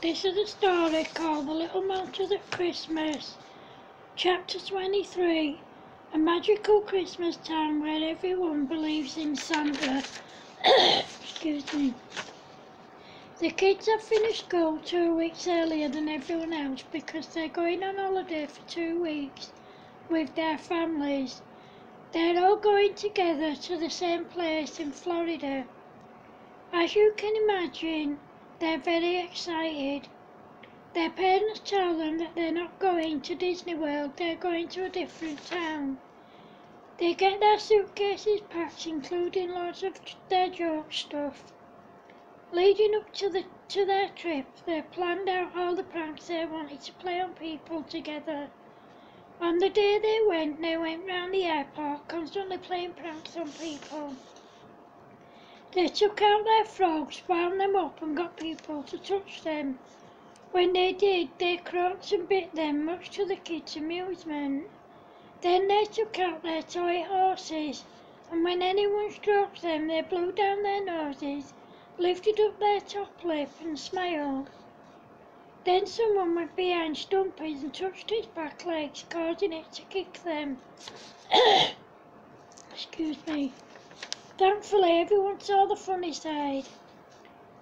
This is a story called The Little Monsters at Christmas, Chapter 23, a magical Christmas time where everyone believes in Santa. Excuse me. The kids have finished school 2 weeks earlier than everyone else because they're going on holiday for 2 weeks with their families. They're all going together to the same place in Florida. As you can imagine, they're very excited. Their parents tell them that they're not going to Disney World, they're going to a different town. They get their suitcases packed, including lots of their joke stuff. Leading up to their trip, they planned out all the pranks they wanted to play on people together. On the day they went round the airport, constantly playing pranks on people. They took out their frogs, wound them up and got people to touch them. When they did, they croaked and bit them, much to the kids' amusement. Then they took out their toy horses, and when anyone stroked them, they blew down their noses, lifted up their top lip and smiled. Then someone went behind Stumpy's and touched its back legs, causing it to kick them. Excuse me. Thankfully, everyone saw the funny side.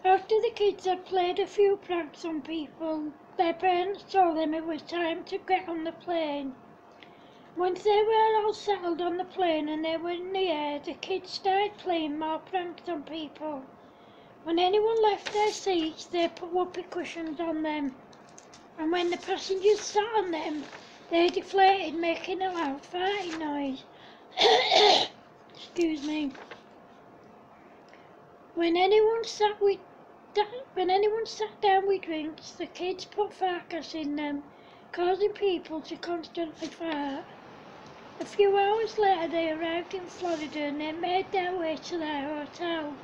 After the kids had played a few pranks on people, their parents told them it was time to get on the plane. Once they were all settled on the plane and they were in the air, the kids started playing more pranks on people. When anyone left their seats, they put whoopee cushions on them, and when the passengers sat on them, they deflated, making a loud farting noise. Excuse me. When anyone sat down with drinks, the kids put fracas in them, causing people to constantly fart. A few hours later they arrived in Florida and they made their way to their hotel.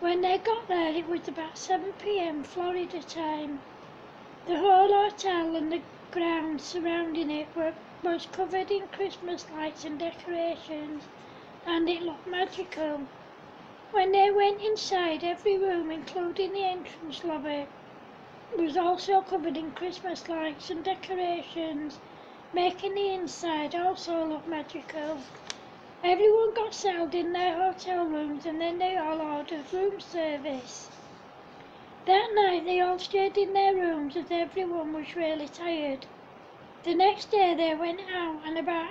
When they got there it was about 7 p.m. Florida time. The whole hotel and the grounds surrounding it was covered in Christmas lights and decorations, and it looked magical. When they went inside, every room, including the entrance lobby, was also covered in Christmas lights and decorations, making the inside also look magical. Everyone got settled in their hotel rooms and then they all ordered room service. That night they all stayed in their rooms as everyone was really tired. The next day they went out and about,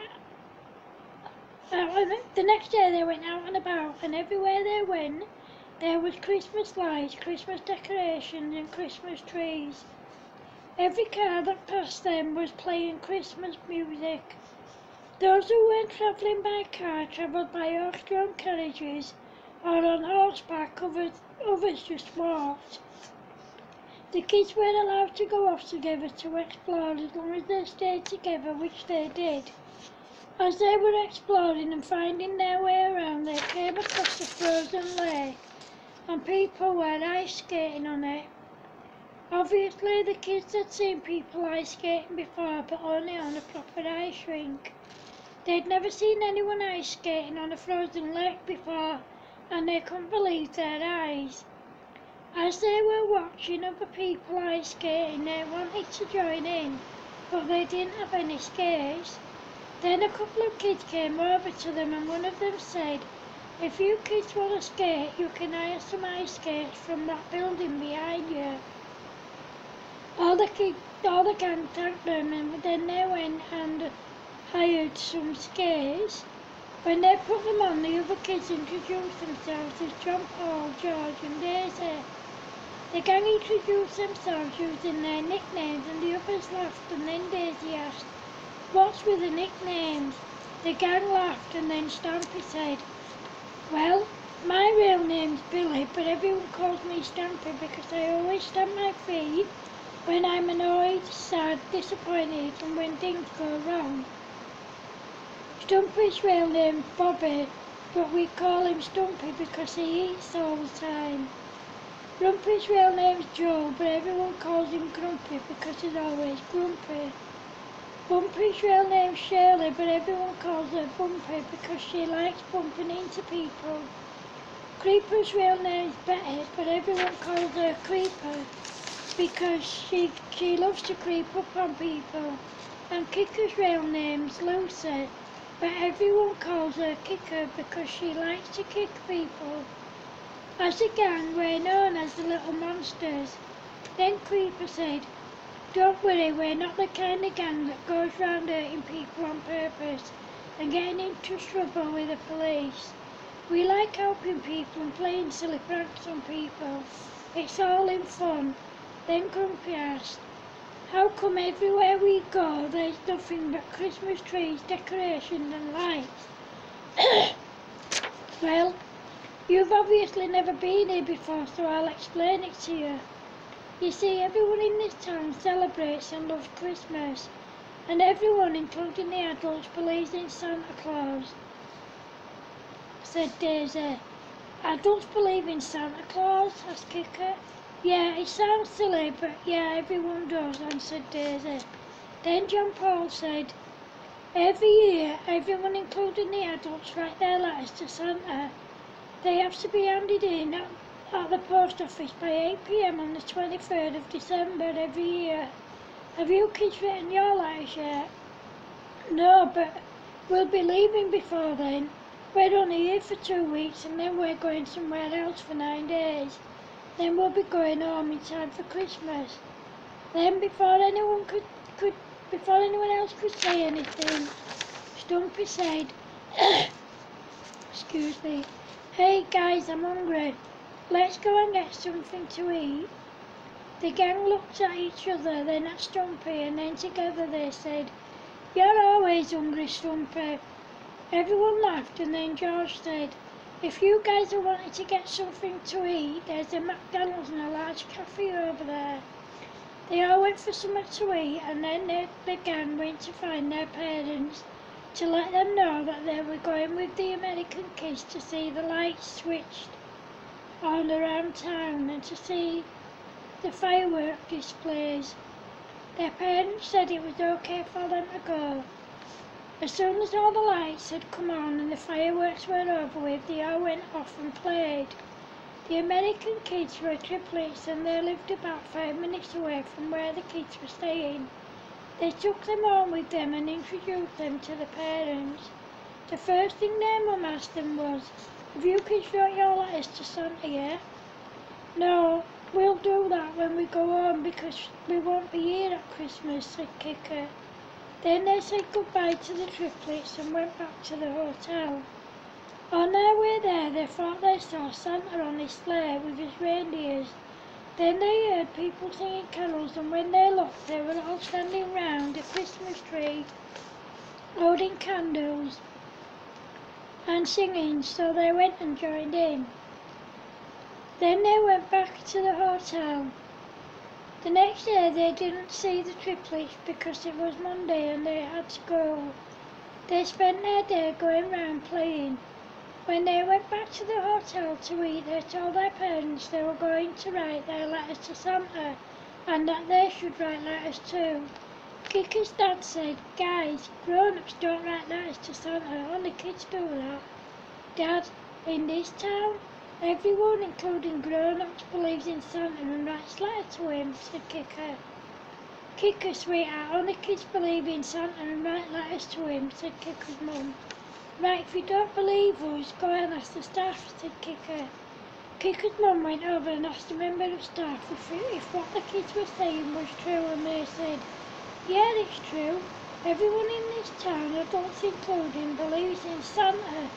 and everywhere they went, there was Christmas lights, Christmas decorations and Christmas trees. Every car that passed them was playing Christmas music. Those who weren't travelling by car travelled by horse-drawn carriages or on horseback, others just walked. The kids were allowed to go off together to explore as long as they stayed together, which they did. As they were exploring and finding their way around, they came across a frozen lake, and people were ice skating on it. Obviously, the kids had seen people ice skating before, but only on a proper ice rink. They'd never seen anyone ice skating on a frozen lake before, and they couldn't believe their eyes. As they were watching other people ice skating, they wanted to join in, but they didn't have any skates. Then a couple of kids came over to them and one of them said, "If you kids want to skate, you can hire some ice skates from that building behind you." All the gang thanked them and then they went and hired some skates. When they put them on, the other kids introduced themselves as John, Paul, George and Daisy. The gang introduced themselves using their nicknames and the others laughed, and then Daisy asked, "What's with the nicknames?" The gang laughed and then Stampy said, "Well, my real name's Billy, but everyone calls me Stampy because I always stamp my feet when I'm annoyed, sad, disappointed and when things go wrong." Stumpy's real name's Bobby, but we call him Stumpy because he eats all the time. Grumpy's real name's Joe, but everyone calls him Grumpy because he's always grumpy. Bumpy's real name's Shirley, but everyone calls her Bumpy because she likes bumping into people. Creeper's real name's Betty, but everyone calls her Creeper. because she loves to creep up on people. And Kika's real name's Lucy, but everyone calls her Kika because she likes to kick people. As a gang, we're known as the Little Monsters. Then Creeper said, "Don't worry, we're not the kind of gang that goes round hurting people on purpose and getting into trouble with the police. We like helping people and playing silly pranks on people. It's all in fun." Then Grumpy asked, "How come everywhere we go there's nothing but Christmas trees, decorations and lights?" "Well, you've obviously never been here before, so I'll explain it to you. You see, everyone in this town celebrates and loves Christmas, and everyone, including the adults, believes in Santa Claus," said Daisy. "Adults believe in Santa Claus?" asked Kika. "Yeah, it sounds silly, but yeah, everyone does," answered Daisy. Then John Paul said, "Every year, everyone, including the adults, write their letters to Santa. They have to be handed in at the post office by 8 p.m. on the 23rd of December every year. Have you kids written your letters yet?" "No, but we'll be leaving before then. We're only here for 2 weeks and then we're going somewhere else for 9 days. Then we'll be going home in time for Christmas." Then before anyone else could say anything, Stumpy said, "Excuse me. Hey guys, I'm hungry. Let's go and get something to eat." The gang looked at each other, then at Stumpy, and then together they said, "You're always hungry, Stumpy." Everyone laughed, and then George said, "If you guys are wanting to get something to eat, there's a McDonald's and a large cafe over there." They all went for something to eat, and then the gang went to find their parents to let them know that they were going with the American kids to see the lights switched on around town and to see the firework displays. Their parents said it was okay for them to go. As soon as all the lights had come on and the fireworks were over with, they all went off and played. The American kids were triplets and they lived about 5 minutes away from where the kids were staying. They took them home with them and introduced them to the parents. The first thing their mum asked them was, "Have you kids wrote your letters to Santa yet?" "No, we'll do that when we go home because we won't be here at Christmas," said Kika. Then they said goodbye to the triplets and went back to the hotel. On their way there, they thought they saw Santa on his sleigh with his reindeers. Then they heard people singing carols, and when they looked, they were all standing round a Christmas tree, holding candles and singing, so they went and joined in. Then they went back to the hotel. The next day they didn't see the triplets because it was Monday and they had school. They spent their day going round playing. When they went back to the hotel to eat, they told their parents they were going to write their letters to Santa and that they should write letters too. Kika's dad said, "Guys, grown-ups don't write letters to Santa, only kids do that." "Dad, in this town, everyone, including grown-ups, believes in Santa and writes letters to him," said Kika. "Kika, sweetheart, only kids believe in Santa and write letters to him," said Kika's mum. "Right, if you don't believe us, go and ask the staff," said Kika. Kika's mum went over and asked a member of staff if what the kids were saying was true, and they said, "Yeah, it's true. Everyone in this town, adults including, believes in Santa.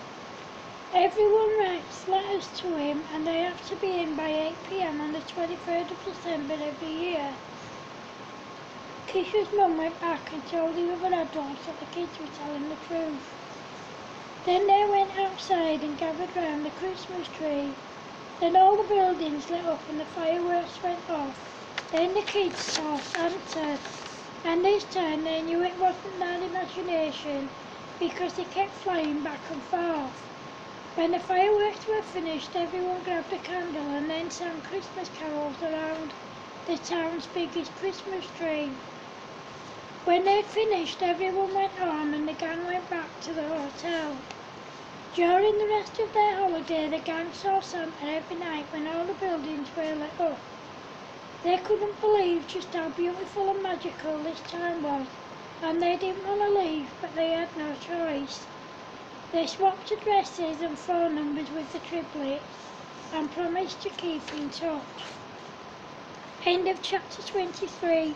Everyone writes letters to him and they have to be in by 8 p.m. on the 23rd of December every year." Kika's mum went back and told the other adults that the kids were telling the truth. Then they went outside and gathered round the Christmas tree. Then all the buildings lit up and the fireworks went off. Then the kids saw Santa, and this time they knew it wasn't their imagination because he kept flying back and forth. When the fireworks were finished, everyone grabbed a candle and then sang Christmas carols around the town's biggest Christmas tree. When they'd finished, everyone went home and the gang went back to the hotel. During the rest of their holiday, the gang saw Santa every night when all the buildings were lit up. They couldn't believe just how beautiful and magical this time was, and they didn't want to leave, but they had no choice. They swapped addresses and phone numbers with the triplets and promised to keep in touch. End of chapter 23.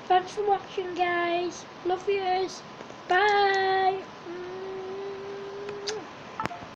Thanks for watching, guys. Love yous. Bye.